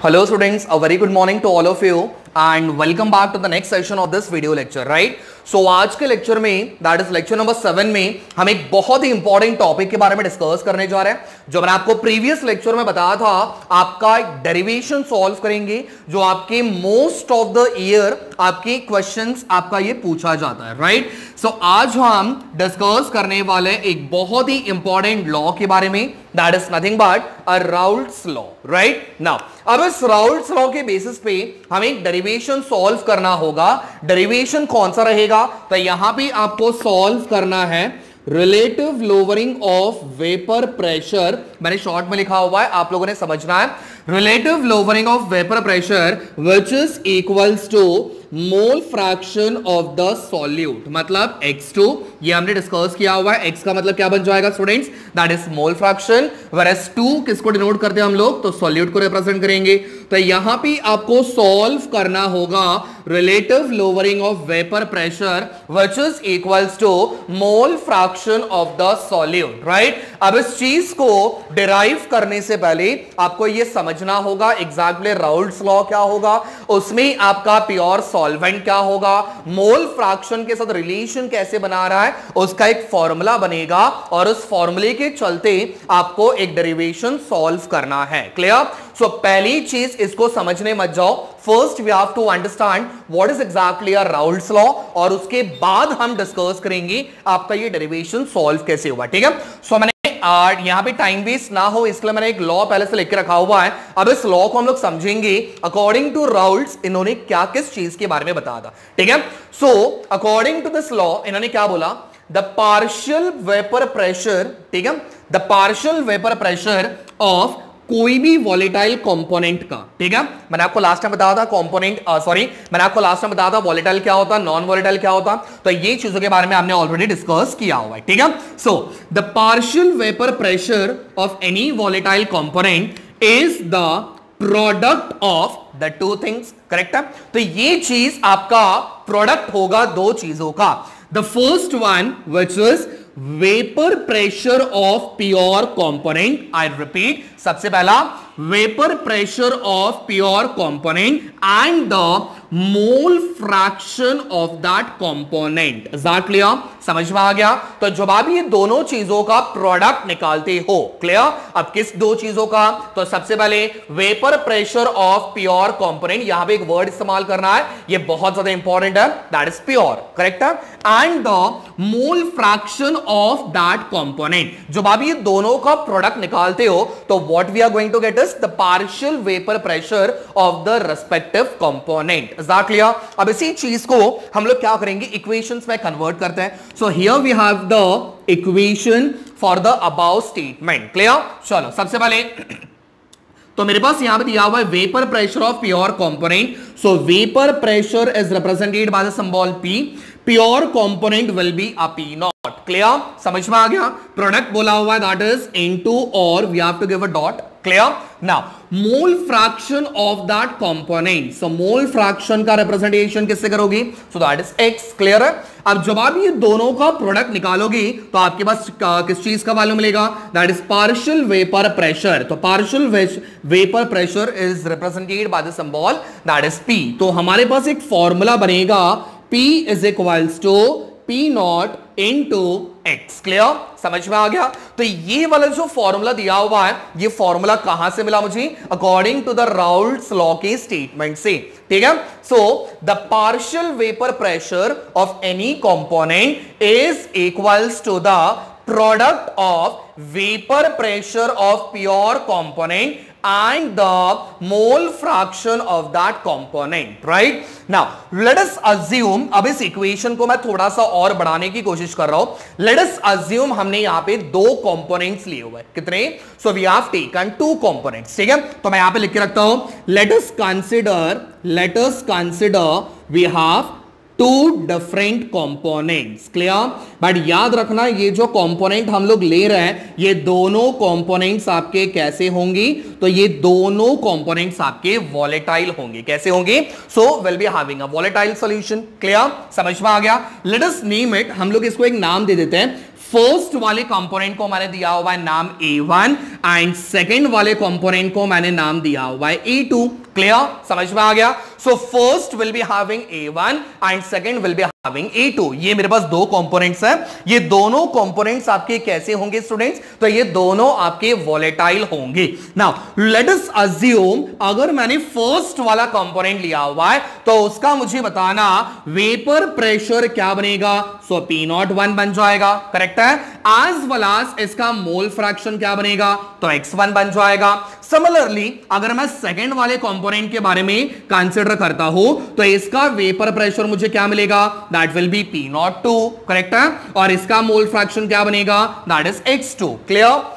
Hello students, a very good morning to all of you and welcome back to the next session of this video lecture, right? So आज के lecture में that is lecture number 7 में हम एक बहुत ही important topic के बारे में डिस्कस करने जा रहे हैं जो मैंने आपको प्रीवियस लेक्चर में बताया था। आपका डेरिवेशन सॉल्व करेंगे जो आपके मोस्ट ऑफ द ईयर आपके क्वेश्चंस आपका ये पूछा जाता है, राइट? सो आज हम डिस्कस करने वाले एक बहुत ही इंपॉर्टेंट लॉ के बारे में, that is nothing but a Raoult's law, right? Now अब इस राउल्ट्स लॉ के बेसिस पे हमें डेरिवेशन सॉल्व करना होगा। डेरिवेशन कौन सा रहेगा? तो यहां पे आपको सॉल्व करना है relative lowering of vapour pressure. मैंने शॉर्ट में लिखा हुआ है, आप लोगों ने समझना है। Relative lowering of vapour pressure which is equals to mole fraction of the solute, मतलब x2, ये हमने डिस्कस किया हुआ है। x का मतलब क्या बन जाएगा students? That is mole fraction, whereas 2 किसको डिनोट करते हैं हम लोग? तो सॉल्यूट को रिप्रेजेंट करेंगे। तो यहां पे आपको सॉल्व करना होगा relative lowering of vapour pressure which is equals to mole fraction of the solute, right? अब इस चीज को डिराइव करने से पहले आपको यह समझना होगा एग्जैक्टली राउल्ट्स लॉ क्या होगा, उसमें आपका प्योर सॉल्वेंट क्या होगा, मोल फ्रैक्शन के साथ रिलेशन कैसे बना रहा है, उसका एक फॉर्मूला बनेगा और उस फॉर्मूले के चलते आपको एक डेरिवेशन सॉल्व करना है। क्लियर? सो पहली चीज इसको समझने मत जाओ। First we have to understand what is exactly a Raoult's law और उसके बाद हम डिस्कस करेंगे आपका ये डेरिवेशन सॉल्व कैसे हुआ, ठीक है? सो मैंने यहां पे टाइम वेस्ट ना हो इसलिए मैंने एक लॉ पहले से लेकर रखा हुआ है। अब इस लॉ को हम लोग समझेंगे अकॉर्डिंग टू राउल्ट्स इन्होंने क्या किस चीज के बारे में बताया था, ठीक है? So according to this law इन्होंने क्या बोला? द पार्शियल वेपर प्रेशर, ठीक है, the partial vapour pressure of कोई भी वॉलेटाइल कंपोनेंट का, ठीक है? मैंने आपको लास्ट टाइम बताया था कंपोनेंट, मैंने आपको लास्ट टाइम बताया था वॉलेटाइल क्या होता, नॉन वॉलेटाइल क्या होता, तो ये चीजों के बारे में हमने ऑलरेडी डिस्कस किया हुआ है, ठीक है? So the partial vapour pressure of any volatile component is the product of the two things, correct है? तो ये चीज आपका प्रोडक्ट होगा दो चीजों का। The first one which is vapour pressure of pure component. I repeat, सबसे पहला vapour pressure of pure component and the mole fraction of that component. Clear? समझ में आ गया? तो जब आप ये दोनों चीजों का प्रोडक्ट निकालते हो, क्लियर? अब किस दो चीजों का? तो सबसे पहले vapour pressure of pure component, यहां पे एक वर्ड इस्तेमाल करना है, ये बहुत ज्यादा इंपॉर्टेंट है, दैट इज प्योर, करेक्ट है? And the mole fraction of that component. जब आप ये दोनों का प्रोडक्ट निकालते हो तो what we are going to get is the partial vapour pressure of the respective component. Is that clear? अब इसी चीज को हम लोग क्या करेंगे, इक्वेशंस में कन्वर्ट करते हैं। So here we have the equation for the above statement. Clear? चलो सबसे पहले तो मेरे पास यहां पे दिया हुआ है vapour pressure of pure component. So vapour pressure is represented by the symbol P. Pure component will be a P nought. Clear? समझ में आ गया? प्रोडक्ट बोला हुआ है दैट इज इनटू और we have to give a dot. Clear? Now mole fraction of that component, so mole fraction का representation किससे करोगी? So that is x। Clear है? अब जब आप ये दोनों का प्रोडक्ट निकालोगी तो आपके पास किस चीज का वैल्यू मिलेगा? That is partial vapour pressure. तो partial vapour pressure is represented by the symbol that is P। तो हमारे पास एक फॉर्मूला बनेगा P is equals to P not into x। Clear? समझ में आ गया? तो ये वाला जो फॉर्मूला दिया हुआ है, ये फॉर्मूला कहां से मिला मुझे? According to the Raoult's law के स्टेटमेंट से, ठीक है? So the partial vapour pressure of any component is equals to the product of vapour pressure of pure component and the mole fraction of that component, right? Now let us assume, अब इस equation को मैं थोड़ा सा और बढ़ाने की कोशिश कर रहा हूं। Let us assume हमने यहां पे दो कंपोनेंट्स लिए हुए, कितने? So we have taken two components, ठीक है? तो मैं यहां पे लिख के रखता हूं, let us consider we have two different components. Clear? But याद रखना ये जो कंपोनेंट हम लोग ले रहे हैं ये दोनों कंपोनेंट्स आपके कैसे होंगी? तो ये दोनों कंपोनेंट्स आपके वॉलेटाइल होंगे। कैसे होंगे? So will be having a volatile solution. Clear? समझ में आ गया? लेट अस नेम इट, हम लोग इसको एक नाम दे देते हैं फर्स्ट वाले कंपोनेंट को मैंने दिया हुआ है नाम A1 एंड सेकंड वाले कंपोनेंट को मैंने नाम दिया हुआ है A2। क्लियर, समझ में आ गया? So first will be having A1 and second will be having A2। ये मेरे पास दो कंपोनेंट्स हैं। ये दोनों कंपोनेंट्स आपके कैसे होंगे स्टूडेंट्स? तो ये दोनों आपके वोलेटाइल होंगे। नाउ लेट अस अज्यूम अगर मैंने फर्स्ट वाला कंपोनेंट लिया हुआ है तो उसका मुझे बताना वेपर प्रेशर क्या बनेगा। सो P01 बन जाएगा, करेक्ट है। एज वेल एज इसका मोल फ्रैक्शन क्या बनेगा? तो X1 बन जाएगा। सिमिलरली अगर मैं सेकंड वाले कंपोनेंट के बारे में कंसीडर करता हूं तो इसका वेपर प्रेशर मुझे क्या मिलेगा? That will be P02, correct है। और इसका मोल फ्रैक्शन क्या बनेगा? That is X2। क्लियर,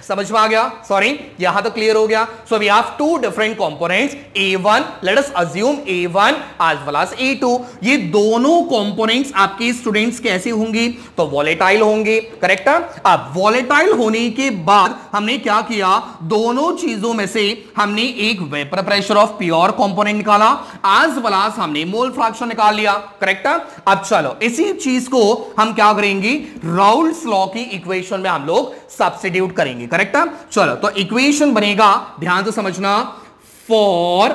समझ में आ गया? सॉरी, यहां तो क्लियर हो गया। So we have two different components A1, let us assume A1 as well as A2। ये दोनों कंपोनेंट्स आपके स्टूडेंट्स कैसे होंगी? तो वोलेटाइल होंगे, करेक्ट है। अब वोलेटाइल होने के बाद हमने क्या किया? दोनों चीजों में से हमने एक vapour pressure of pure component निकाला, एज वेल एज हमने मोल फ्रैक्शन निकाल लिया, करेक्ट है। अब चलो इसी चीज को हम क्या करेंगे? राउल्स लॉ की इक्वेशन में हम लोग सब्स्टिट्यूट करेंगे, करेक्ट है। चलो तो इक्वेशन बनेगा, ध्यान से समझना, फॉर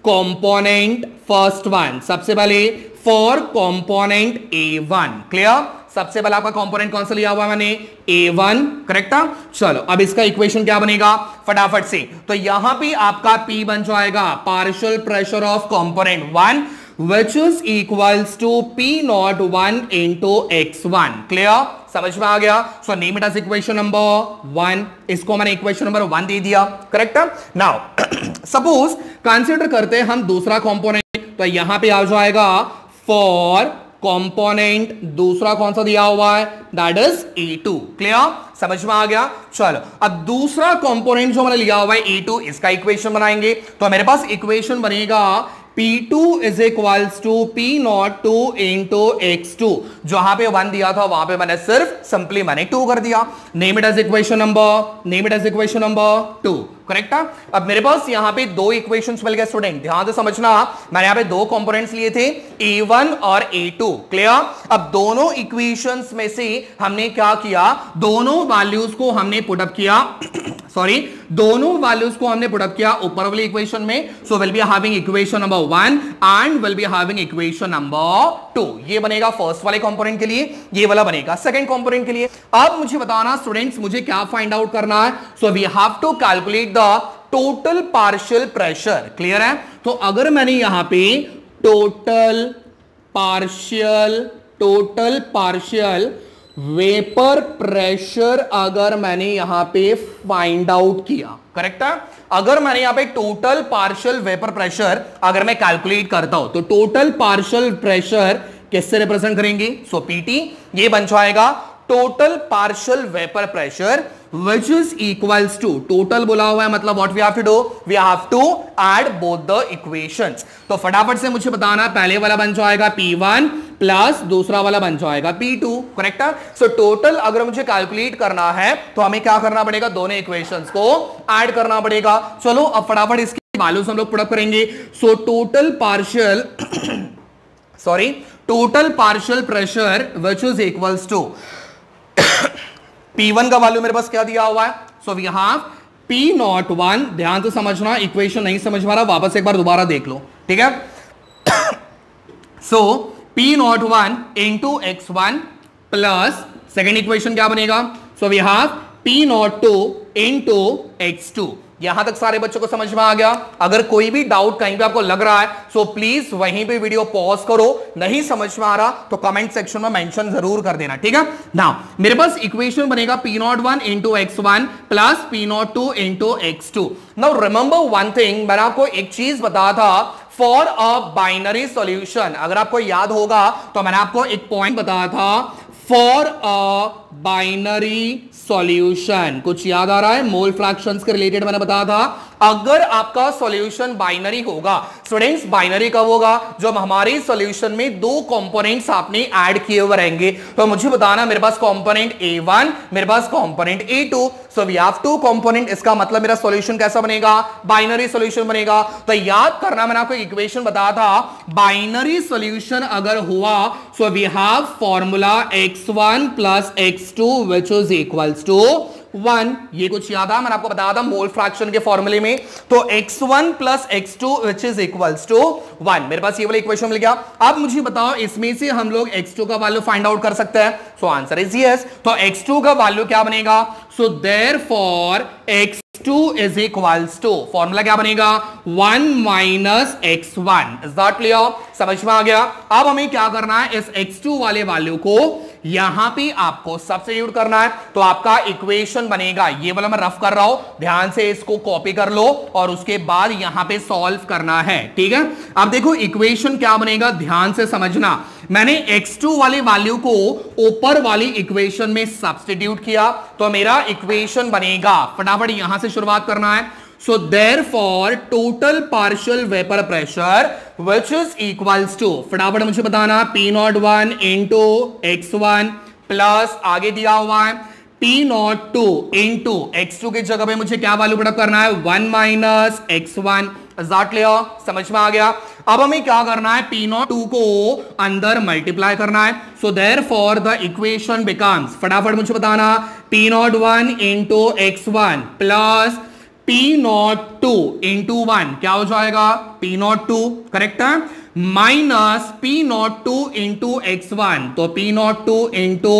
कंपोनेंट फर्स्ट वन, सबसे पहले फॉर कंपोनेंट A1। क्लियर, सबसे पहले आपका कंपोनेंट कौन सा लिया हुआ मैंने? A1, करेक्ट है। चलो अब इसका इक्वेशन क्या बनेगा फटाफट से? तो यहां पे आपका P बन जाएगा partial pressure of component 1 which is equals to P01 into X1। Clear, समझ में आ गया? So name it as equation number 1। इसको मैंने इक्वेशन नंबर 1 दे दिया, करेक्ट है। नाउ सपोज कंसीडर करते हैं हम दूसरा कंपोनेंट, तो यहां पे आ जाएगा फॉर कंपोनेंट दूसरा कौन सा दिया हुआ है? That is A2। क्लियर, समझ में आ गया? चलो अब दूसरा कंपोनेंट जो मैंने लिया हुआ है A2, इसका इक्वेशन बनाएंगे। तो मेरे पास इक्वेशन बनेगा P2 is equals to P02 into X2। जहां पे 1 दिया था वहां पे मैंने सिर्फ सिंपली मैंने 2 कर दिया। Name it as equation number 2, correct है। अब मेरे पास यहां पे दो इक्वेशंस मिल गए स्टूडेंट, ध्यान से समझना। मैंने यहां पे दो कंपोनेंट्स लिए थे A1 और A2। क्लियर, अब दोनों इक्वेशंस में से हमने क्या किया? दोनों वैल्यूज को हमने पुटअप किया सॉरी दोनों वैल्यूज को हमने पुटअप किया ऊपर वाली इक्वेशन में। So will be having equation number 1 and will be having equation number 2। ये बनेगा फर्स्ट वाले कंपोनेंट के लिए, ये वाला बनेगा सेकंड कंपोनेंट के लिए। अब मुझे बताना स्टूडेंट्स, मुझे क्या फाइंड आउट करना है? So we have to calculate the total partial pressure. Clear है? तो अगर मैंने यहां पे टोटल पार्शियल वेपर प्रेशर अगर मैंने यहां पे फाइंड आउट किया, करेक्ट है। अगर मैंने यहां पे टोटल पार्शियल वेपर प्रेशर अगर मैं कैलकुलेट करता हूं तो टोटल पार्शियल प्रेशर किससे रिप्रेजेंट करेंगे? सो PT ये बन जाएगा total partial vapour pressure which is equals to, total बोला हुआ है मतलब what we have to do? We have to add both the equations। तो फटाफट से मुझे बताना, पहले वाला बन जाएगा P1 प्लस दूसरा वाला बन जाएगा P2, करेक्ट है। सो टोटल अगर मुझे कैलकुलेट करना है तो हमें क्या करना पड़ेगा? दोनों इक्वेशंस को ऐड करना पड़ेगा। चलो अब फटाफट इसकी वैल्यूज हम लोग पुट अप करेंगे। सो total partial pressure which is equals to P1 का वैल्यू मेरे पास क्या दिया हुआ है? सो वी हैव P01, ध्यान से समझना, इक्वेशन नहीं समझ पा रहा वापस एक बार दोबारा देख लो, ठीक है। So P01 into X1 plus second equation क्या बनेगा? So we have P02 into X2। यहां तक सारे बच्चों को समझ में आ गया? अगर कोई भी डाउट कहीं पे आपको लग रहा है सो प्लीज वहीं पे वीडियो पॉज करो, नहीं समझ में आ रहा तो कमेंट सेक्शन में मेंशन जरूर कर देना, ठीक है। नाउ मेरे पास इक्वेशन बनेगा P01 into X1 plus P02 into X2। Now remember one thing, मैंने आपको एक चीज बताया था फॉर अ बाइनरी सॉल्यूशन। अगर आपको याद होगा तो मैंने आपको एक पॉइंट बताया था फॉर अ बाइनरी सॉल्यूशन। कुछ याद आ रहा है? मोल फ्रैक्शंस के रिलेटेड मैंने बताया था अगर आपका सॉल्यूशन बाइनरी होगा। स्टूडेंट्स बाइनरी कब होगा? जब हमारे सॉल्यूशन में दो कंपोनेंट्स आपने ऐड किए हुए रहेंगे। तो मुझे बताना मेरे पास कंपोनेंट A1, मेरे पास component A2, so we have two component. इसका मतलब मेरा सॉल्यूशन कैसा बनेगा? बाइनरी सॉल्यूशन बनेगा। तो याद करना, मैंने आपको इक्वेशन बताया था, बाइनरी सॉल्यूशन अगर हुआ so we have formula x1 plus x2 which is equals to 1। ये कुछ याद है? मैंने आपको बताया था मोल फ्रैक्शन के फॉर्मूले में। तो x1 plus x2 which is equals to 1। मेरे पास ये वाला इक्वेशन मिल गया। अब मुझे बताओ इसमें से हम लोग x2 का वैल्यू फाइंड आउट कर सकते हैं। So answer is yes. तो x2 का वैल्यू क्या बनेगा? So therefore x2 is equals to, formula क्या बनेगा? 1 minus x1। Is that clear? समझ में आ गया? अब हमें क्या करना है, इस x2 वाले वैल्यू को यहां पे आपको सब्स्टिट्यूट करना है। तो आपका इक्वेशन बनेगा, ये वाला मैं रफ कर रहा हूं, ध्यान से इसको कॉपी कर लो और उसके बाद यहां पे सॉल्व करना है। ठीक है, अब देखो इक्वेशन क्या बनेगा, ध्यान से समझना। मैंने x2 वाली वैल्यू को ऊपर वाली इक्वेशन में सब्स्टिट्यूट किया, तो मेरा इक्वेशन बनेगा, फटाफट यहां से शुरुआत करना है। So therefore total partial vapor pressure which is equals to, फटाफट मुझे बताना, P01 into x1 प्लस आगे दिया हुआ है P02 into x2 की जगह पे मुझे क्या वैल्यू पुट करना है? 1 माइनस x1। समझ में आ गया? अब हमें क्या करना है, P02 को अंदर मल्टीप्लाई करना है। So therefore the equation becomes, फटाफट मुझे बताना, P01 into x1 plus P02 into 1 क्या हो जाएगा? P02, करेक्ट है, माइनस P02 इंटू x1, तो P02 इंटू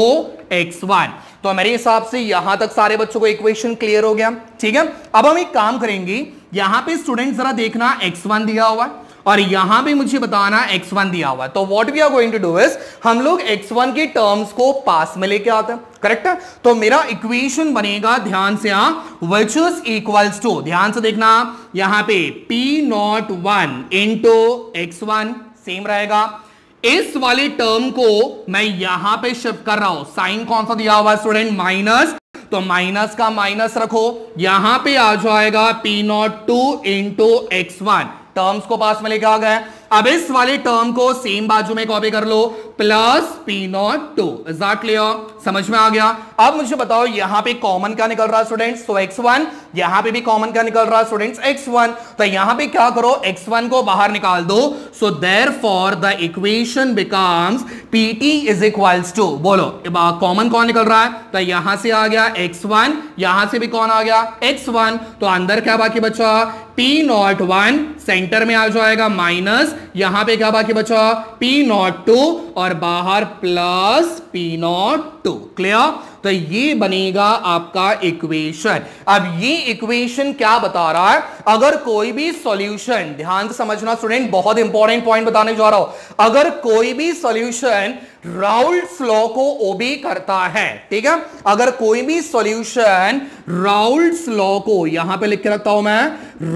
x1। तो मेरे हिसाब से यहां तक सारे बच्चों को इक्वेशन क्लियर हो गया। ठीक है, अब हम एक काम करेंगे, यहां पे स्टूडेंट जरा देखना x1 दिया हुआ है और यहां पे मुझे बताना x1 दिया हुआ है। तो what we are going to do is, हम लोग x1 के टर्म्स को पास में लेके आते हैं, करेक्ट है। तो मेरा इक्वेशन बनेगा, ध्यान से, व्हिच इज इक्वल्स टू, ध्यान से देखना, यहां पे P01 इंटू x1 सेम रहेगा। इस वाले टर्म को मैं यहां पे शिफ्ट कर रहा हूं, साइन कौन सा दिया हुआ है स्टूडेंट? माइनस, तो माइनस का माइनस रखो, यहां पे आ जाएगा P02 इंटू x1, टर्म्स को पास में लेके आ गए। अब इस वाले टर्म को सेम बाजू में कॉपी कर लो, plus P02। Is that clear? समझ में आ गया? अब मुझे बताओ यहां पे कॉमन क्या निकल रहा है स्टूडेंट्स? तो x1, यहां पे भी कॉमन क्या निकल रहा है स्टूडेंट्स? x1। तो यहां पे क्या करो, x1 को बाहर निकाल दो। So therefore the equation becomes Pt is equals to, बोलो कॉमन कौन निकल रहा है? तो यहां से आ गया x1, यहां से भी कौन आ गया? x1। तो अंदर क्या बाकी बचा? P01 सेंटर में आ जाएगा माइनस, यहां पे क्या बाकी बचा? P02 और बाहर प्लस P02। क्लियर? तो ये बनेगा आपका इक्वेशन। अब ये इक्वेशन क्या बता रहा है? अगर कोई भी सॉल्यूशन, ध्यान से समझना स्टूडेंट, बहुत इंपॉर्टेंट पॉइंट बताने जा रहा हूं, अगर कोई भी सॉल्यूशन राउल्ट्स लॉ को ओबे करता है, ठीक है, अगर कोई भी सॉल्यूशन राउल्ट्स लॉ को, यहां पे लिख के रखता हूं मैं,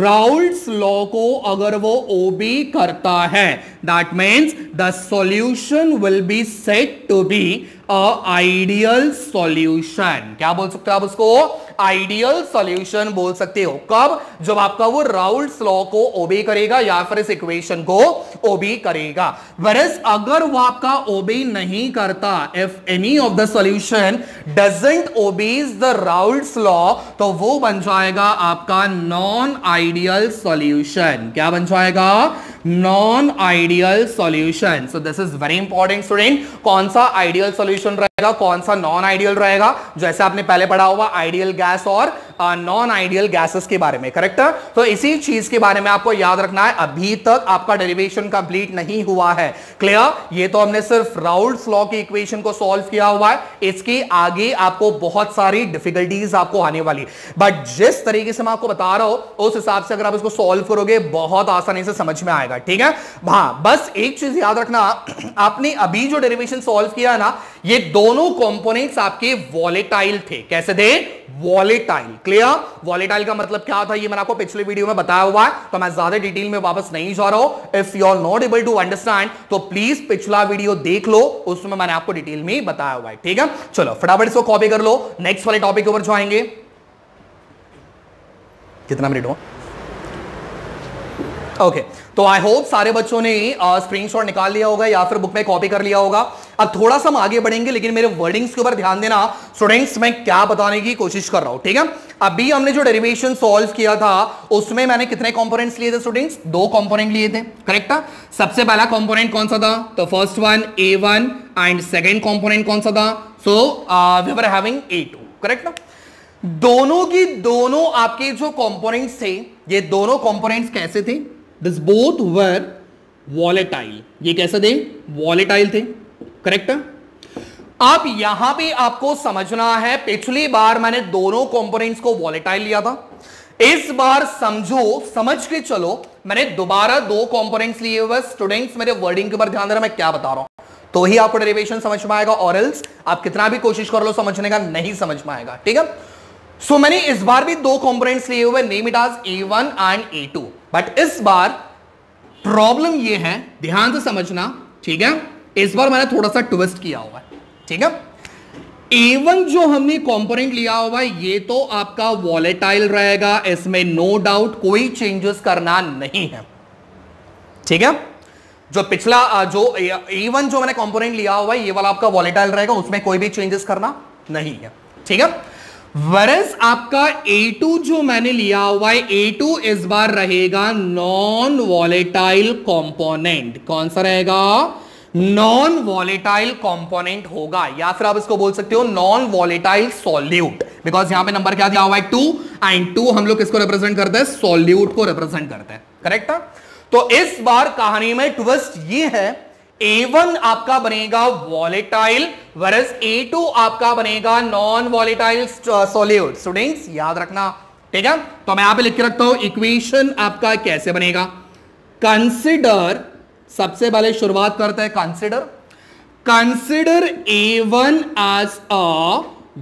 राउल्ट्स लॉ को अगर वो ओबे करता है, that means the solution will be said to be ideal solution. क्या बोल सकते हो आप उसको? आइडियल सॉल्यूशन बोल सकते हो। कब? जब आपका वो राउल्ट्स लॉ को ओबे करेगा या फिर इस इक्वेशन को ओबे करेगा। whereas अगर वो आपका ओबे नहीं करता, if any of the solution doesn't obeys the Raoult's law, तो वो बन जाएगा आपका नॉन आइडियल सॉल्यूशन। क्या बन जाएगा? Non ideal solution. So this is very important student, कौन सा आइडियल सॉल्यूशन रहेगा, कौन सा नॉन आइडियल रहेगा, जैसे आपने पहले पढ़ा हुआ आइडियल गैस और नॉन आइडियल गैसेस के बारे में, करेक्ट है। तो इसी चीज के बारे में आपको याद रखना है। अभी तक आपका डेरिवेशन कंप्लीट नहीं हुआ है, क्लियर? ये तो हमने सिर्फ राउल्ट्स लॉ की इक्वेशन को सॉल्व किया हुआ है, इसके आगे आपको बहुत सारी डिफिकल्टीज आपको आने वाली, बट जिस तरीके से मैं आपको बता रहा हूं उस हिसाब से अगर आप इसको सॉल्व करोगे बहुत आसानी से समझ में आएगा, ठीक है। हाँ, बस एक चीज याद रखना, आपने अभी जो डेरिवेशन सॉल्व किया ना, ये दोनों कंपोनेंट्स आपके वॉलेटाइल थे। कैसे थे? वॉलेटाइल। क्लियर? वॉलेटाइल का मतलब क्या था ये मैंने आपको पिछले वीडियो में बताया हुआ है, तो मैं ज्यादा डिटेल में वापस नहीं जा रहा हूं। If you are not able to understand तो प्लीज पिछला वीडियो देख लो, उसमें मैंने आपको डिटेल में बताया हुआ है, ठीक है। चलो फटाफट इसको कॉपी कर लो, नेक्स्ट वाले टॉपिक के ऊपर जाएंगे। कितना मिनट हुआ? ओके तो आई होप सारे बच्चों ने स्क्रीनशॉट निकाल लिया होगा या फिर बुक में कॉपी कर लिया होगा। अब थोड़ा सा हम आगे बढ़ेंगे, लेकिन मेरे वर्डिंग्स के ऊपर ध्यान देना स्टूडेंट्स, मैं क्या बताने की कोशिश कर रहा हूं, ठीक है। अभी हमने जो डेरिवेशन सॉल्व किया था उसमें मैंने कितने कंपोनेंट्स लिए थे स्टूडेंट्स? 2 कंपोनेंट लिए थे, करेक्ट है। सबसे पहला कंपोनेंट कौन सा था? तो first one A1 and second component कौन सा था? So we were having A2, correct ना। दोनों की दोनों आपके जो कंपोनेंट्स थे, ये दोनों कंपोनेंट्स कैसे थे? This both were volatile. ये कैसे थे? वॉलेटाइल थे, करेक्ट है। अब यहां पे आपको समझना है, पिछली बार मैंने दोनों कंपोनेंट्स को वॉलेटाइल लिया था, इस बार समझ के चलो मैंने दोबारा 2 कंपोनेंट्स लिए हुए। स्टूडेंट्स मेरे वर्डिंग के ऊपर ध्यान देना, मैं क्या बता रहा हूं, तो ही आपको डेरिवेशन समझ में आएगा, और एल्स आप कितना भी कोशिश कर लो समझने का, नहीं समझ में आएगा, ठीक है। सो मैंने इस बार भी 2 कंपोनेंट्स लिए हुए, name it as A1 and A2, but इस बार प्रॉब्लम ये है, ध्यान से समझना, ठीक है। इस बार मैंने थोड़ा सा ट्विस्ट किया हुआ है, ठीक है। A1 जो हमने कंपोनेंट लिया हुआ है ये तो आपका वॉलेटाइल रहेगा, इसमें नो डाउट, कोई चेंजेस करना नहीं है, ठीक है। जो पिछला जो A1 जो मैंने कंपोनेंट लिया हुआ है ये वाला आपका वॉलेटाइल रहेगा, उसमें कोई भी चेंजेस करना नहीं है, ठीक है। वरस आपका A2 जो मैंने लिया हुआ है, A2 इस बार रहेगा नॉन वॉलेटाइल कंपोनेंट। कौन सा रहेगा? नॉन वॉलेटाइल कंपोनेंट होगा, या फिर आप इसको बोल सकते हो नॉन वॉलेटाइल सॉल्यूट, बिकॉज यहां पे नंबर क्या दिया हुआ है? 2, एंड 2 हम लोग किसको रिप्रेजेंट करते हैं? सॉल्यूट को रिप्रेजेंट करते हैं, करेक्ट है। तो इस बार कहानी में ट्विस्ट ये है, A1 आपका बनेगा वॉलेटाइल, वरस A2 आपका बनेगा नॉन वॉलेटाइल सॉल्यूट। स्टूडेंट्स याद रखना, ठीक है। तो मैं यहां पे लिख के रखता हूं, इक्वेशन आपका कैसे बनेगा? कंसिडर, सबसे पहले शुरुआत करते हैं, consider A1 as a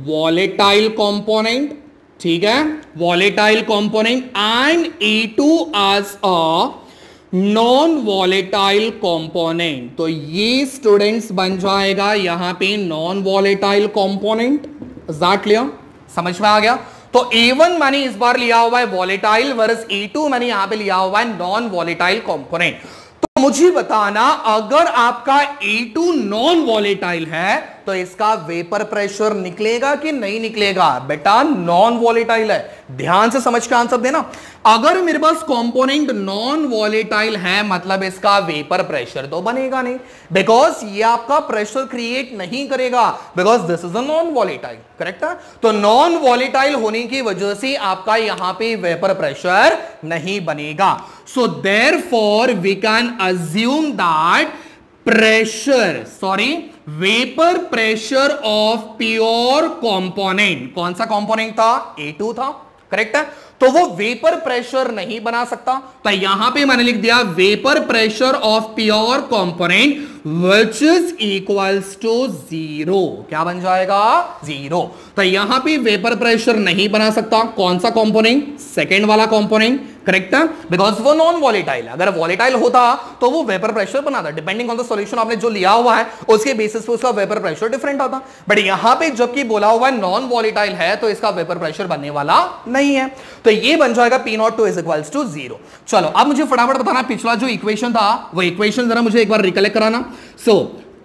volatile component, ठीक है, volatile component, and A2 as a non volatile component. तो ये स्टूडेंट्स बन जाएगा यहां पे non volatile component. Is that clear? समझ में आ गया? तो A1 मैंने इस बार लिया हुआ है वॉलेटाइल, वरस A2 मैंने यहां पे लिया हुआ है नॉन वॉलेटाइल कंपोनेंट। तो मुझे बताना, अगर आपका A2 नॉन वॉलेटाइल है तो इसका वेपर प्रेशर निकलेगा कि नहीं निकलेगा? बेटा नॉन वॉलेटाइल है, ध्यान से समझ के आंसर देना। अगर मेरे पास कंपोनेंट नॉन वॉलेटाइल है मतलब इसका वेपर प्रेशर तो बनेगा नहीं, बिकॉज ये आपका प्रेशर क्रिएट नहीं करेगा, because this is a non volatile, correct है। तो नॉन वॉलेटाइल होने की वजह से आपका यहां पे वेपर प्रेशर नहीं बनेगा। So therefore we can assume that vapour pressure of pure component, कौन सा कंपोनेंट था? A2 था, करेक्ट है। तो वो वेपर प्रेशर नहीं बना सकता, तो यहां पे मैंने लिख दिया vapour pressure of pure component which is equals to 0। क्या बन जाएगा? 0। तो यहां पे वेपर प्रेशर नहीं बना सकता, कौन सा कंपोनेंट? सेकेंड वाला कंपोनेंट, करेक्ट है, बिकॉज वो नॉन वॉलेटाइल है। अगर वॉलेटाइल होता तो वो वेपर प्रेशर बनाता, डिपेंडिंग ऑन द सॉल्यूशन आपने जो लिया हुआ है उसके बेसिस पे उसका वेपर प्रेशर डिफरेंट आता। बट यहां पे जबकि बोला हुआ है नॉन वॉलेटाइल है तो इसका वेपर प्रेशर बनने वाला नहीं है, तो ये बन जाएगा P02 इज इक्वल्स टू 0। चलो अब मुझे फटाफट बताना, पिछला जो इक्वेशन था वो इक्वेशन जरा मुझे एक बार रिकलेक्ट कराना। So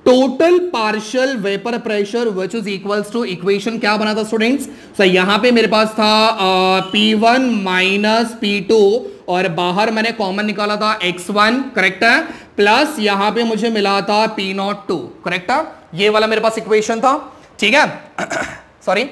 total partial vapour pressure which is equals to, equation क्या बना था स्टूडेंट्स? सो यहां पे मेरे पास था P1 माइनस P2, और बाहर मैंने कॉमन निकाला था X1, करेक्ट है, प्लस यहां पे मुझे मिला था P02, करेक्ट है। ये वाला मेरे पास इक्वेशन था, ठीक है। सॉरी,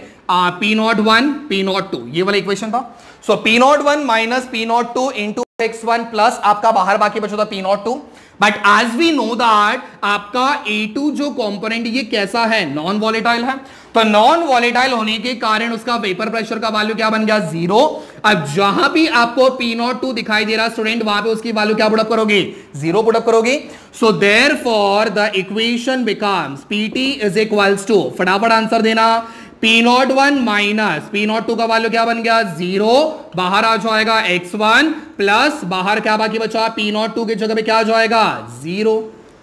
P01 P02 ये वाला इक्वेशन था। सो P01 minus P02 into X1 plus आपका बाहर बाकी बचा था P02। But as we know that आपका A2 जो कंपोनेंट ये कैसा है? नॉन वॉलेटाइल है, तो नॉन वॉलेटाइल होने के कारण उसका वेपर प्रेशर का वैल्यू क्या बन गया? 0। अब जहां भी आपको P02 दिखाई दे रहा स्टूडेंट, वहां पे उसकी वैल्यू क्या पुटअप करोगे? 0 पुटअप करोगे। So therefore the equation becomes PT is equals to, फटाफट आंसर देना, P01 माइनस P02 का वैल्यू क्या बन गया? 0। बाहर आ जाएगा X1 प्लस बाहर क्या बाकी बचा? P02 की जगह पे क्या आ जाएगा? 0,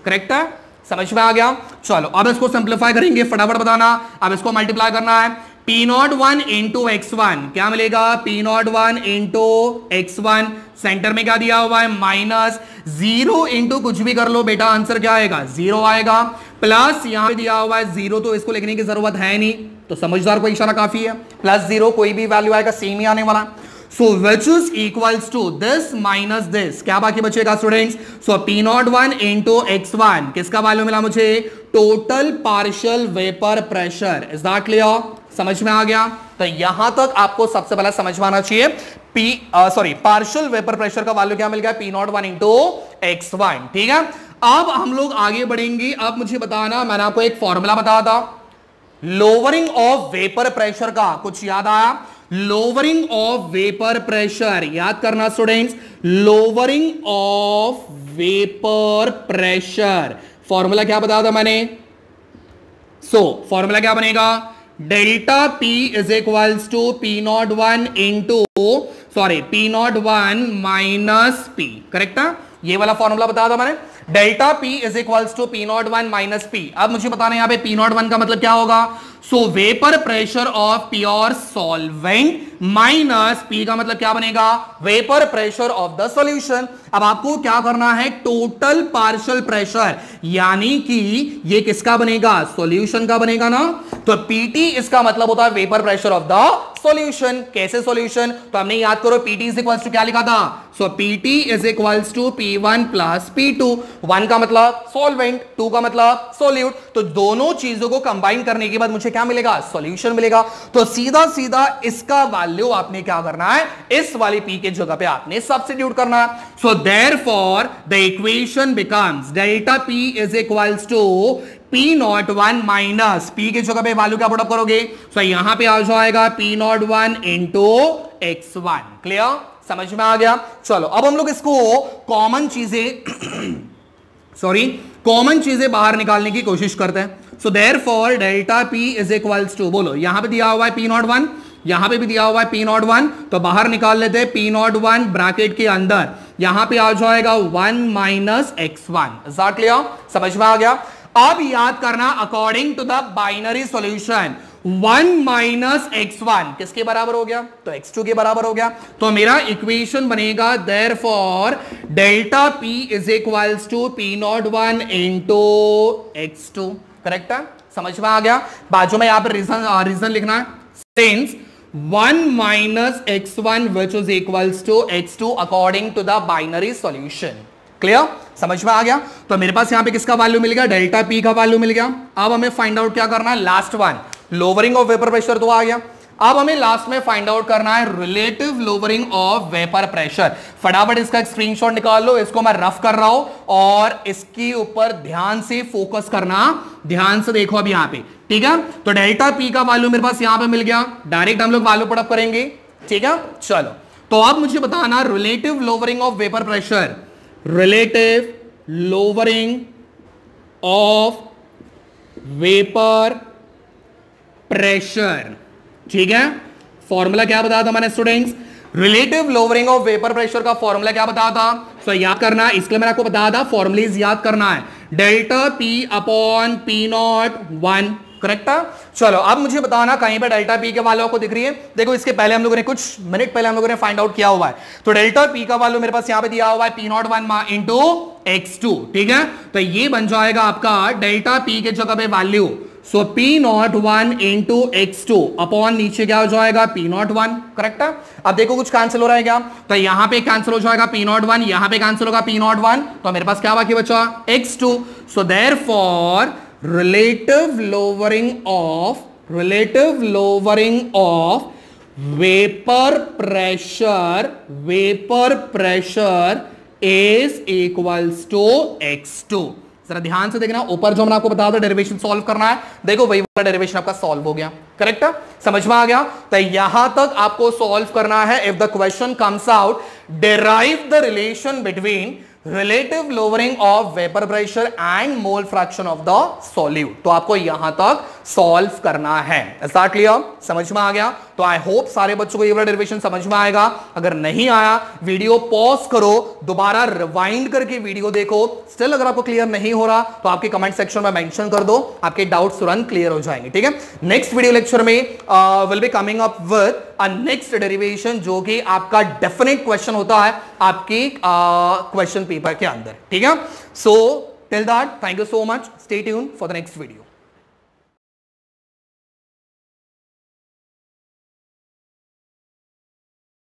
करेक्ट है। समझ में आ गया? चलो अब इसको सिंप्लीफाई करेंगे, फटाफट बताना। अब इसको मल्टीप्लाई करना है, P01 इंटू x1 क्या मिलेगा, P01 इंटू x1, सेंटर में क्या दिया हुआ है माइनस, 0 इंटू कुछ भी कर लो बेटा, आंसर क्या आएगा 0 आएगा, प्लस यहां पे दिया हुआ है 0, तो इसको लिखने की जरूरत है नहीं, तो समझदार को इशारा काफी है, प्लस 0 कोई भी वैल्यू आएगा सेम ही आने वाला। So which is equals to this minus this, क्या बाकी बचेगा स्टूडेंट्स, सो P01 इंटू x1 किसका वैल्यू मिला मुझे, total partial vapour pressure, is that clear, समझ में आ गया। तो यहां तक आपको सबसे पहले समझ में आना चाहिए, पार्शियल वेपर प्रेशर का वैल्यू क्या मिल गया, P01 इंटू x1, ठीक है। अब हम लोग आगे बढ़ेंगे, अब मुझे बताना, मैंने आपको एक फॉर्मूला बताया था लोअरिंग ऑफ वेपर प्रेशर का, कुछ याद आया, लोअरिंग ऑफ वेपर प्रेशर, याद करना students, lowering of vapour pressure, formula क्या बताया था मैंने, फॉर्मूला क्या बनेगा, delta P is equals to P01 into P01 minus P, correct है, ये वाला फॉर्मूला बताया था मैंने, delta P is equals to P01 minus P। अब मुझे बताना यहां पे P01 का मतलब क्या होगा, vapour pressure of pure solvent minus P का मतलब क्या बनेगा, vapour pressure of the solution. अब आपको क्या करना है, टोटल पार्शियल प्रेशर, यानी कि ये किसका बनेगा, सॉल्यूशन का बनेगा ना, तो PT इसका मतलब होता है vapour pressure of the solution. कैसे सॉल्यूशन, तो हमने याद करो PT इज इक्वल्स टू क्या लिखा था, PT is equals to P1 plus P2, 1 का मतलब सॉल्वेंट, 2 का मतलब सॉल्यूट, तो दोनों चीजों को कंबाइन करने के बाद मुझे क्या मिलेगा, सॉल्यूशन मिलेगा। तो सीधा सीधा इसका वैल्यू आपने क्या करना है, इस वाली P के जगह पे आपने सब्स्टिट्यूट करना है। So therefore the equation becomes delta P is equals to P01 minus P के जगह पे वैल्यू क्या पुट अप करोगे, सो यहां पे आ जाएगा P01 इंटू x1, क्लियर, समझ में आ गया। चलो अब हम लोग इसको कॉमन चीजें बाहर निकालने की कोशिश करते हैं। So therefore delta P is equals to, बोलो यहां पे दिया हुआ है P01, यहां पे भी दिया हुआ है P01, तो बाहर निकाल लेते हैं P01 ब्रैकेट के अंदर, यहां पे आ जाएगा 1 minus x1, is that clear, समझ में आ गया। अब याद करना, according to the binary solution 1 minus x1 किसके बराबर हो गया, तो x2 के बराबर हो गया, तो मेरा इक्वेशन बनेगा therefore delta P is equals to P01 into x2, correct है, समझ में आ गया। बाजू में यहां पर रीजन लिखना है, since 1 minus x1 which is equals to x2 according to the binary solution, clear, समझ में आ गया। तो मेरे पास यहां पे किसका वैल्यू मिल गया, डेल्टा P का वैल्यू मिल गया। अब हमें फाइंड आउट क्या करना है, last one, lowering of vapour pressure तो आ गया, अब हमें लास्ट में फाइंड आउट करना है relative lowering of vapour pressure. फटाफट इसका एक स्क्रीनशॉट निकाल लो, इसको मैं रफ कर रहा हूं और इसके ऊपर ध्यान से फोकस करना, ध्यान से देखो अब यहां पे, ठीक है। तो डेल्टा P का वैल्यू मेरे पास यहां पे मिल गया, डायरेक्ट हम लोग वैल्यू पुट अप करेंगे, ठीक है। चलो तो अब मुझे बताना relative lowering of vapour pressure, relative lowering of vapour pressure, ठीक है। फॉर्मूला क्या बताया था मैंने students, relative lowering of vapour pressure का फॉर्मूला क्या बताया था, सो याद करना है, इसके लिए मैंने आपको बताया था फॉर्मूलेज याद करना है, delta P upon P01, correct है। चलो अब मुझे बताना कहीं पे डेल्टा P के वैल्यू आपको दिख रही है, देखो इसके पहले हम लोगों ने कुछ मिनट पहले हम लोगों ने फाइंड आउट किया हुआ है, तो डेल्टा P का वैल्यू मेरे पास यहां पे दिया हुआ है P01 इंटू x2, ठीक है। तो ये बन जाएगा आपका डेल्टा P के जगह पे वैल्यू, सो P01 इंटू x2 अपॉन नीचे क्या हो जाएगा P01, करेक्ट है। अब देखो कुछ कैंसिल हो रहा है क्या, तो यहां पे कैंसिल हो जाएगा P01, यहां पे कैंसिल होगा P01, तो मेरे पास क्या बाकी बचा x2। So therefore relative lowering of vapour pressure is equals to x2। जरा ध्यान से देखना, ऊपर जो मैंने आपको बताया था डेरिवेशन सॉल्व करना है, देखो वही वाला डेरिवेशन आपका सॉल्व हो गया, करेक्ट है, समझ में आ गया। तो यहां तक आपको सॉल्व करना है। If the question comes out derive the relation between relative lowering of vapour pressure and mole fraction of the solute, तो आपको यहां तक सॉल्व करना है। इज दैट क्लियर, समझ में आ गया। तो आई होप सारे बच्चों को ये वाला डेरिवेशन समझ में आएगा। अगर नहीं आया वीडियो पॉज करो, दोबारा रिवाइंड करके वीडियो देखो, स्टिल अगर आपको क्लियर नहीं हो रहा तो आपके कमेंट सेक्शन में मेंशन कर दो, आपके डाउट्स तुरंत क्लियर हो जाएंगे। ठीक है, नेक्स्ट वीडियो लेक्चर में will be coming up with a next derivation जो कि आपका डेफिनेट क्वेश्चन होता है आपकी क्वेश्चन पेपर के अंदर। ठीक है, so till that thank you so much, stay tuned for the next video.